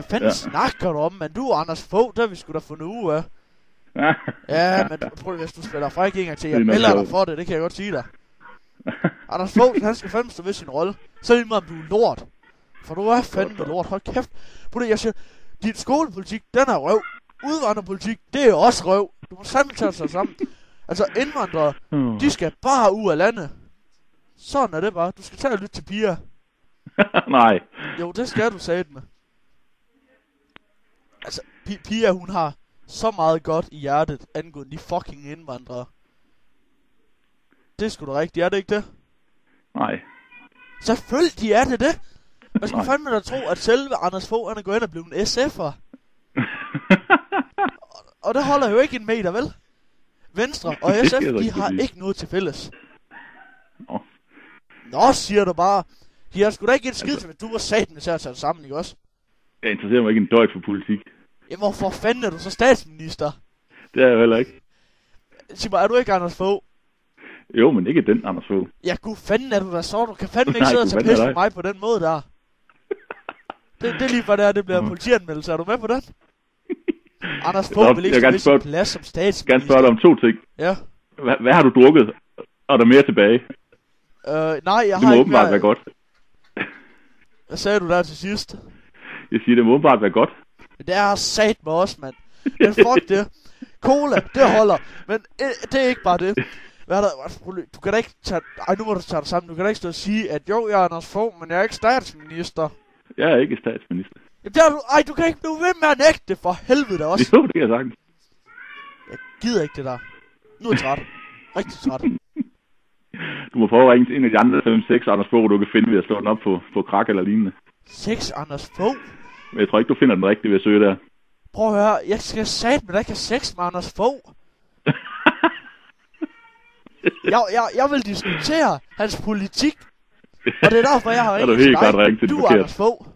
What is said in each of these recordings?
Hvad fanden snakker du om, men du og Anders Fogh, der har vi sgu da fundet ud af. Ja, men prøv hvis du spiller fræk en gang til, jeg melder dig for det kan jeg godt sige dig. Anders Fogh, han skal fandme stå ved sin rolle. Så lige meget, om du er lort. For du er fandme lort, hold kæft. Prøv det, jeg siger, din skolepolitik, den er røv. Udvandrerpolitik, det er også røv. Du må sammen tage sig sammen. Altså, indvandrere, de skal bare ud af landet. Sådan er det bare. Du skal tage og lytte til Pia. Nej. Jo, det skal du sige med. Altså, Pia, hun har så meget godt i hjertet angående de fucking indvandrere. Det er sgu da rigtigt, er det ikke det? Nej. Selvfølgelig er det. Man skulle fandme da tro, at selve Anders Fogh, han er gået ind og blevet en SF'er. Og det holder jo ikke en meter, vel? Venstre og SF, de har ikke noget til fælles. Nå, siger du bare. De har sgu da ikke et skid til, at du var sat med til at tage det sammen, ikke også? Jeg interesserer mig ikke en døjt for politik. Jamen, hvorfor fanden er du så statsminister? Det er jeg heller ikke. Sig mig, er du ikke Anders Fogh? Jo, men ikke den Anders Fogh. Ja, gud fanden er du da så? Du kan fandme ikke sidde og tage pisse på mig på den måde der. Det er lige for det bliver politianmeldelse. Er du med på den? Anders Fogh vil ikke stå ved sin plads som statsminister. Jeg kan spørge dig om 2 ting. Ja. Hvad har du drukket? Og er der mere tilbage? Nej, jeg har ikke. Det må åbenbart være godt. Hvad sagde du der til sidst? Jeg siger, det må åbenbart være godt. Det er sat med os, mand. Men fuck det. Cola, det holder. Men det er ikke bare det. Du kan da ikke tage... Ej, nu må du tage det sammen. Du kan da ikke stå og sige, at jo, jeg er Anders Fogh, men jeg er ikke statsminister. Jeg er ikke statsminister. Jamen, du kan ikke blive ved med at nægte det, for helvede også. Jo, det kan jeg sagtens. Jeg gider ikke det der. Nu er jeg træt. Rigtig træt. Du må prøve at ringe til en af de andre 5-6 Anders Fogh, du kan finde ved at slå den op på krak eller lignende. 6 Anders Fogh? Men jeg tror ikke, du finder den rigtige ved at søge der. Prøv at høre, jeg skal satme, der ikke have 6 med Anders Fogh. Jeg vil diskutere hans politik. Og det er derfor, jeg har ringet til dig. Du er Anders Fogh.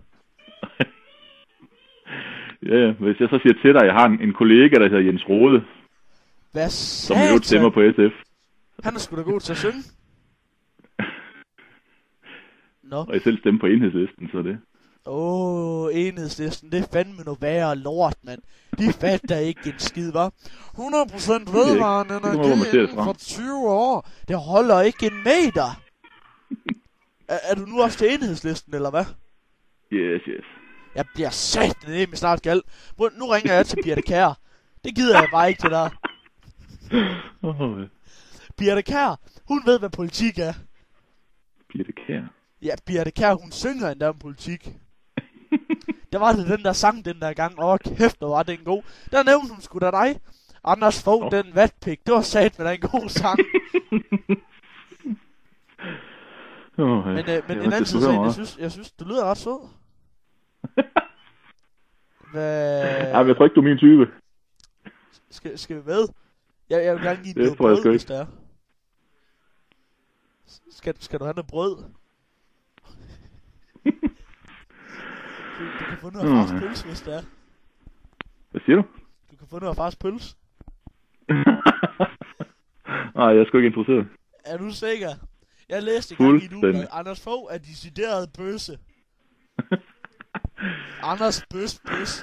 Ja, hvis jeg så siger til dig, jeg har en kollega, der hedder Jens Rode. Hvad som jo stemmer på SF. Han er sgu da god til at synge. Nå. Og jeg selv stemmer på Enhedslisten, så det. Enhedslisten, det er fandme noget værre lort, mand. De fatter ikke en skid, hva'? 100% vedvarende energi inden for 20 år. Det holder ikke en meter. Er du nu også til Enhedslisten, eller hvad? Yes. Jeg bliver sat ned med snart galt. Nu ringer jeg til Birthe Kjær. Det gider jeg bare ikke til dig. Birthe Kjær, hun ved, hvad politik er. Birthe Kjær? Ja, Birthe Kjær, hun synger endda om politik. Der var det den der sang den der gang. Kæft, hvor var den god. Der nævnte hun sgu da dig. Anders Fogh, den vatpik. Det var sat med en god sang. Men en anden side, jeg synes, du lyder ret sød. Ja, jeg tror ikke, du er min type. Skal vi ved? Jeg vil gerne give noget brød, hvis det er. Skal du have noget brød? Du kan få noget fars pølse, hvis det er. Hvad siger du? Du kan få noget fars pølse. Nej, jeg er sgu ikke interesseret. Er du sikker? Jeg læste engang i et uge, Anders Fogh er decideret bøsse. Anders bøs,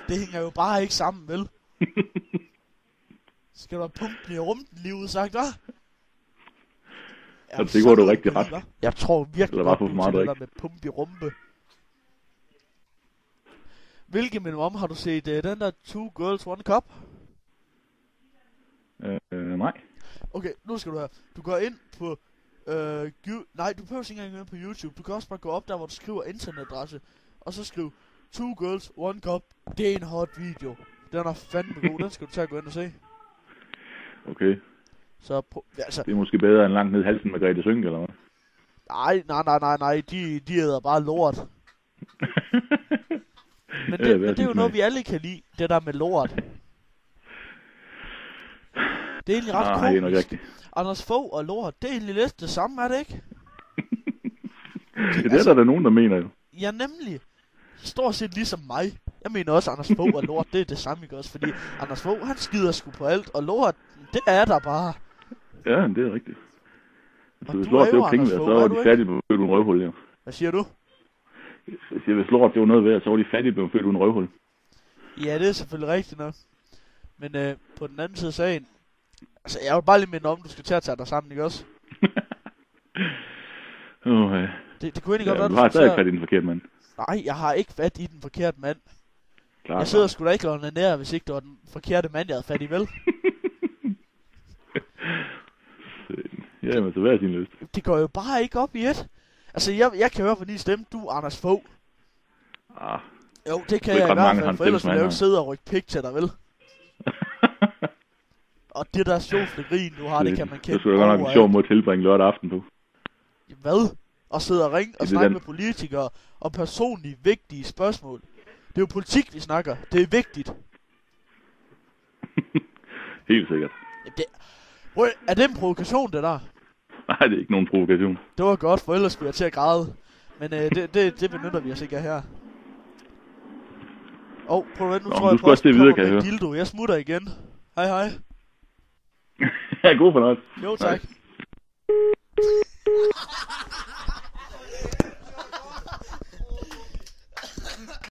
det hænger jo bare ikke sammen, vel? Skal du have pumpen i rumpen lige udsagt, hva'? Jeg tænker, du er rigtig ret. Jeg tror virkelig godt, du til det der med pump i rumpe. Hvilken min mom har du set den der 2 Girls 1 Cup? Nej. Okay, nu skal du høre. Du går ind på... nej, du behøver ikke engang gå ind på YouTube. Du kan også bare gå op der, hvor du skriver internetadresse. Og så skriv 2 Girls 1 Cup. Det er en hot video. Den er fandme god. Den skal du tage og gå ind og se. Okay. Så altså... Det er måske bedre end langt ned halsen med Grete Synk, eller hvad? Nej. De æder bare lort. Men det er jo noget, vi alle kan lide. Det der med lort. Det er egentlig ret komisk. Det er nok rigtigt. Anders Fogh og lort, det er egentlig lidt det samme, er det ikke? Det er der nogen, der mener jo. Ja, nemlig. Stort set ligesom mig. Jeg mener også, Anders Fogh og lort, det er det samme, ikke også? Fordi Anders Fogh, han skider sgu på alt, og lort, det er der bare. Ja, det er rigtigt. Altså, hvis lort, det var penge, så var de fattige på en røvhul, ja. Hvad siger du? Jeg siger, hvis lort, det var noget værd, så var de fattige på en røvhul. Ja, det er selvfølgelig rigtigt nok. Men på den anden side af sagen, altså jeg vil bare lige minde om, du skal til at tage dig sammen, ikke også? Det kunne egentlig godt være, du har stadig fat i den forkerte mand. Nej, jeg har ikke fat i den forkerte mand. Klar, jeg sidder sgu da ikke og nær, hvis ikke det var den forkerte mand, jeg havde fat i, vel? Ja, men så hvad er din lyst? Det går jo bare ikke op i et. Altså, jeg kan høre på din stemme, du er Anders Fogh. Jo, det kan jeg i hvert fald, for ellers vil jeg jo ikke sidde og rykke pik til dig, vel? Og det der sjovt grin, du har, det kan man kende. Det skulle jo godt nok en sjov måde at tilbringe lørdag aften på. Hvad? Og sidde og ringe og snakke med politikere om personligt vigtige spørgsmål. Det er jo politik, vi snakker. Det er vigtigt. Helt sikkert. Er det en provokation, det der? Nej, det er ikke nogen provokation. Det var godt, for ellers skulle jeg til at græde. Men det benytter vi os ikke af her. Prøv at nu tror jeg på, at kommer med dildo. Jeg smutter igen. Hej hej. Ja, god fornøjelse. Jo, tak. Hej.